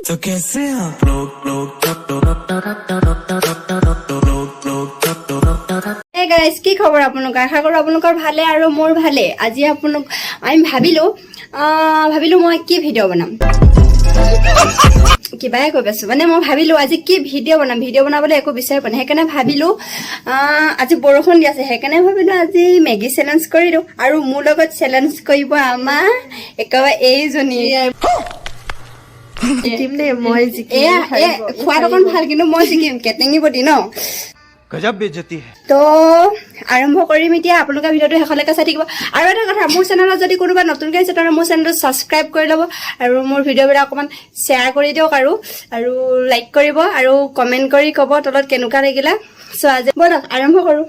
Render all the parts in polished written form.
तो कैसे आप Hey guys, কি খবৰ আপোনালোকৰ? আশা কৰো আপোনালোকৰ ভালে আৰু মোৰ ভালে। আজি আমি ভাবিলো মই কি ভিডিও বনাম। কিবাই কৈ আছো মানে মই ভাবিলো আজি কি ভিডিও বনাবলৈ একো বিচাৰি পোৱা নাই। সেইকাৰণে ভাবিলো আজি বৰষুণ দি আছে, সেইকাৰণে ভাবিলো আজি মেগি চেলেঞ্জ কৰি দিওঁ আৰু মোৰ লগত চেলেঞ্জ কৰিব আমাৰ একেবাৰে এইজনী খোৱাত অকণ ভাল, কিন্তু মই জিকিম কেটেঙি বডি ন। गजब बेइज्जती है তো আৰম্ভ কৰিম এতিয়া। আপোনালোকে ভিডিওটো শেষলৈকে চাই থাকিব। আৰু এটা কথা, মোৰ চেনেলত যদি কোনোবা নতুনকৈ আহিছে তেতিয়াহ'লে মোৰ চেনেলটো ছাবস্ক্ৰাইব কৰি ল'ব আৰু মোৰ ভিডিঅ'বিলাক অকণমান শ্বেয়াৰ কৰি দিয়ক আৰু লাইক কৰিব আৰু কমেণ্ট কৰি ক'ব তলত কেনেকুৱা লাগিলে। চ' আজি ব'লক আৰম্ভ কৰোঁ।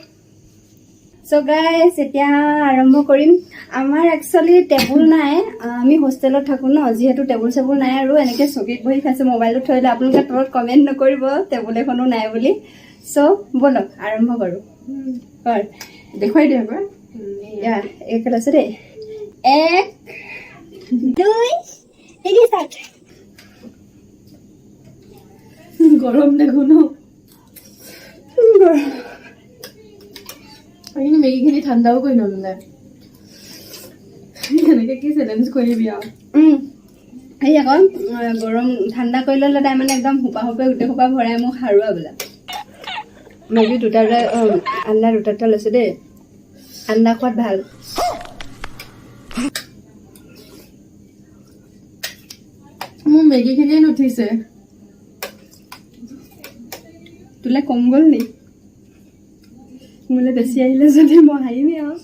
চ' গাইজ এতিয়া আৰম্ভ কৰিম। আমাৰ একচুৱেলি টেবুল নাই, আমি হোষ্টেলত থাকোঁ ন, যিহেতু টেবুল চেবুল নাই আৰু এনেকৈ চকীত বহি খাইছোঁ, মোবাইলটো থৈ লৈ। আপোনালোকে তলত কমেণ্ট নকৰিব টেবুল এখনো নাই বুলি। চ' ব'লক আৰম্ভ কৰোঁ। দেখুৱাই দিয়ক একেল আছে দেই। 1 2 3 ষ্টাৰ্ট। গৰম দেখো ন, মেগীখিনি ঠাণ্ডাও কৰি নললে। এনেকে কি চেলেঞ্জ কৰিবি আৰু। সেই আকৌ গৰম ঠাণ্ডা কৰি ল'লে তাই মানে একদম সোপা গোটেই সোপা ভৰাই মোক সাৰুৱা বোলা। মেগী আন্দা দুটা লৈছে দেই। আন্দা খোৱাত ভাল। মোৰ মেগীখিনিয়ে নুঠিছে। তোলে কম গ'ল নি? মোলে বেছি আহিলে যদি মই হাৰিমেই আৰু।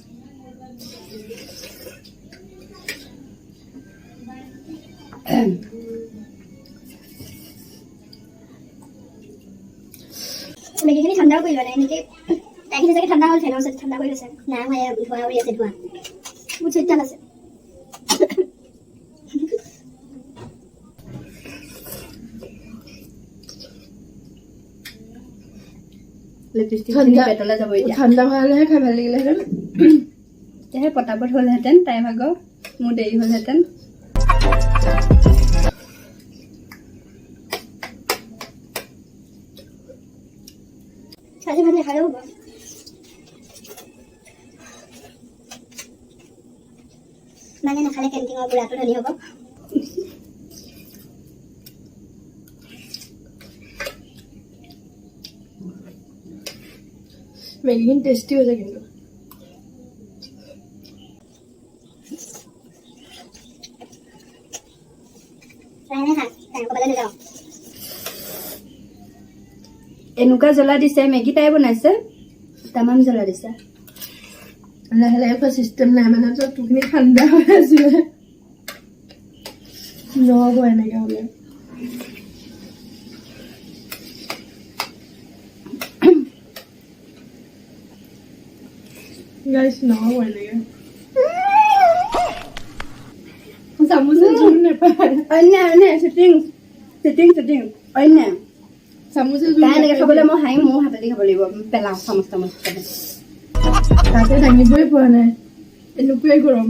মেগীখিনি ঠাণ্ডাও কৰি লোৱা নাই, এনেকৈ তাইখিনি চাগে ঠাণ্ডা হ'ল, ফেনৰ ওচৰত ঠাণ্ডা কৰি লৈছে। নাই মই ধোৱা কৰি আছে, ধোৱা বহুত চৈতান আছে। ঠাণ্ডা হোৱালেহে খাই ভাল লাগিলেহেঁতেন। তেতিয়াহে পটাপট হ'লহেঁতেন, তাই ভাগৰ মোৰ দেৰি হ'লহেঁতেন। ভাজি ভাজি খালেও হ'ব, মানে নাখালে কেণ্টিঙৰ বুঢ়াটো ধনী হ'ব। মেগীখিনি টেষ্টি হৈছে কিন্তু। এনেকুৱা জ্বলা দিছে, মেগী তাই বনাইছে, তামাম জ্বলা দিছে। লাহে লাহে খোৱা চিষ্টেম নাই মানে, তোৰখিনি ঠাণ্ডা হৈ আছিলে, নহ'ব এনেকে হ'লে। গাইছ নহ'ব এনেকে। চামুচে জোৰ নাপায়। অন্য চিটিং অন্য চামুচে তাই এনেকে খাবলৈ মই হাঁহি মোৰ হাতেদি খাব লাগিব। পেলাওঁ চামুচ তাতে দাঙিবই পৰা নাই, এনেকুৱাই গৰম।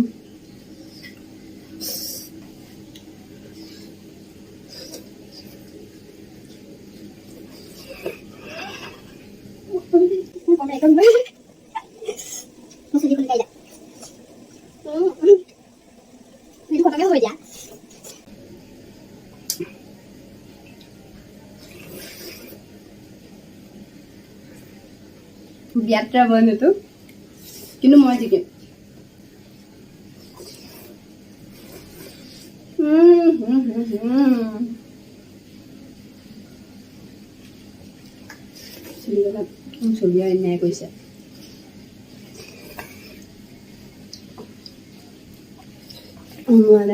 বিয়াত্ৰা বনটো কিন্তু মই জিকিম। চুলিয়া অন্যায় কৰিছে।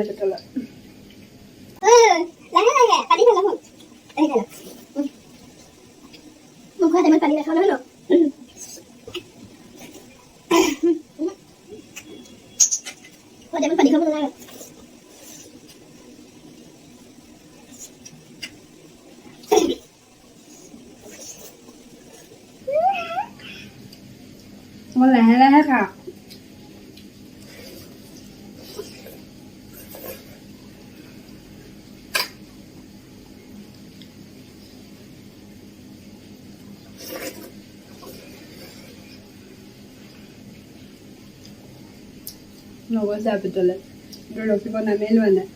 পেটলত লাহে লাহে পানী খালা হ'ল, মুখত ইমান পানী নাখাওঁ নহয় ন। পানী খাব নালাগে। মই লাহে লাহে খাওঁ। নগৈছে ভিতৰলৈ ৰখিব নামেই লোৱা নাই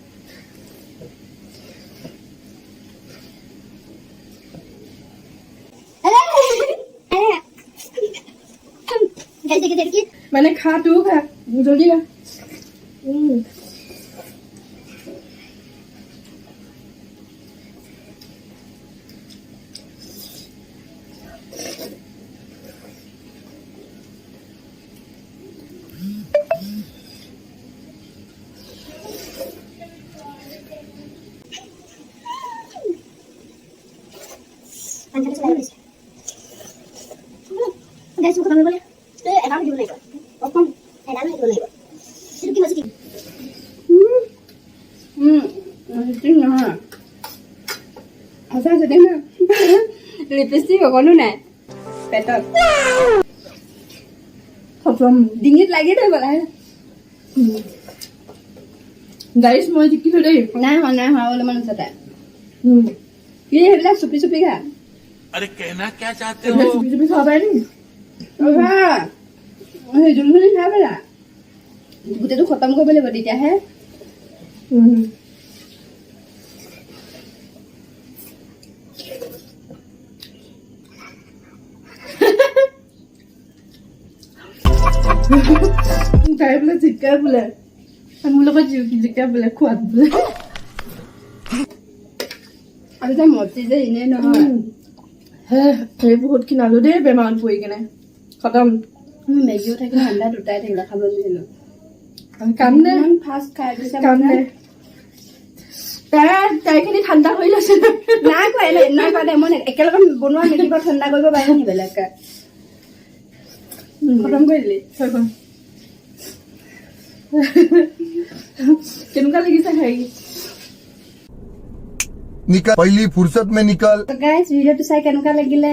মানে খা তুও খা জলদি খা Guys, mau ketemu boleh? Enak di mana itu? Opong, enak di mana itu? Sedikit masih sedikit. ঠিক নহয় সঁচা যদি না লিপষ্টিক অকণো নাই পেটত খতম ডিঙিত লাগি থাকিব লাহে গাইছ মই জিকিলো দেই নাই হোৱা অলপমান আছে তাই কি সেইবিলাক চুপি চুপি খা अरे कहना क्या चाहते এইবিলাক চুপি চুপি খাব পাৰে নি সেই যোনখিনি খাই পেলা গোটেইটো খতম কৰিব লাগিব তেতিয়াহে তাই বোলে জিকাই বোলে মোৰ লগত জিকাই বোলে খোৱাত বোলে আৰু তাই মতি যে এনেই নহয় সেই বহুত খিনালো দেই বেমাৰত পৰি কিনে খতম মেগীও থাকিলে ঠাণ্ডা দুটাই থাকিলে খাব নিদিলো কাম দে ফাৰ্ষ্ট খাই দিছে কাম দে তাইখিনি ঠাণ্ডা হৈ লৈছে নাই কোৱা দে মই একেলগে বনোৱা মেগী বাৰু ঠাণ্ডা কৰিব পাৰিম নি বেলেগকে খতম কৰি দিলি কেনেকুৱা লাগিছে হেৰি निकल पहली फुर्सत में निकल গাইজ ভিডিঅ'টো চাই কেনেকুৱা লাগিলে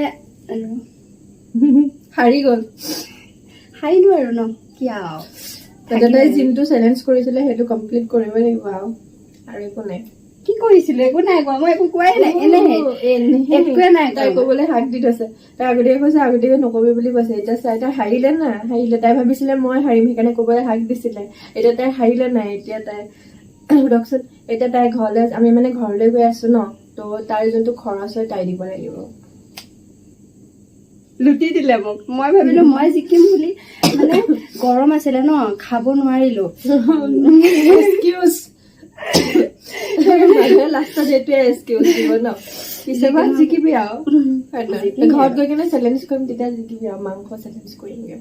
হাৰি গ'ল হাৰিলো আৰু ন কি আৰু তাই যোনটো চেলেঞ্জ কৰিছিলে সেইটো কমপ্লিট কৰিব লাগিব আৰু একো নাই কি কৰিছিলো একো নাই কোৱা মই একো কোৱাই নাই এনেহে একোৱে নাই তাই কবলৈ হাক দি থৈছে তাই আগতীয়াকে কৈছে আগতীয়াকে নকবি বুলি কৈছে এতিয়া চাই তাই হাৰিলে না হাৰিলে তাই ভাবিছিলে মই হাৰিম সেইকাৰণে কবলৈ হাক দিছিলে এতিয়া তাই হাৰিলে নাই এতিয়া তাই সুধকচোন এতিয়া তাই ঘৰলৈ আমি মানে ঘৰলৈ গৈ আছো ন তো তাৰ যোনটো খৰচ হয় তাই দিব লাগিব লুটি দিলে মোক মই ভাবিলো মই জিকিম বুলি মানে গৰম আছিলে ন খাব নোৱাৰিলো এক্সকিউজ লাষ্টত এইটোৱে এক্সকিউজ দিব ন পিছত জিকিবি আৰু ঘৰত গৈ কিনে চেলেঞ্জ কৰিম তেতিয়া জিকিবি আৰু মাংস চেলেঞ্জ কৰিমগে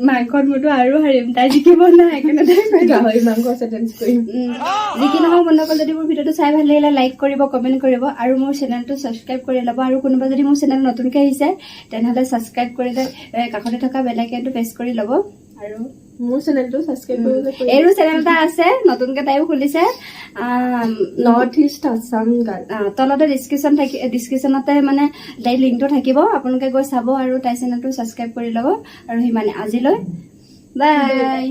মাংসত মোৰতো আৰু হাৰিম তাই জিকিব নাই সেইকাৰণে গাহৰি মাংস চেলেঞ্জ কৰিম যিকি নহওক বন্ধুসকল যদি মোৰ ভিডিঅ'টো চাই ভাল লাগিলে লাইক কৰিব কমেণ্ট কৰিব আৰু মোৰ চেনেলটো ছাবস্ক্ৰাইব কৰি ল'ব আৰু কোনোবা যদি মোৰ চেনেল নতুনকৈ আহিছে তেনেহ'লে ছাবস্ক্ৰাইব কৰিলে কাষতে থকা বেল আইকনটো প্ৰেছ কৰি ল'ব আৰু মোৰ চেনেলটো ছাবস্ক্ৰাইব কৰিব এইৰো চেনেল এটা আছে নতুনকৈ তাইও খুলিছে নৰ্থ ইষ্ট আছাম গাৰ্ল তলতে ডিছক্ৰিপশ্যনতে মানে তাইৰ লিংকটো থাকিব আপোনালোকে গৈ চাব আৰু তাইৰ চেনেলটো ছাবস্ক্ৰাইব কৰি ল'ব আৰু সিমানে আজিলৈ বাই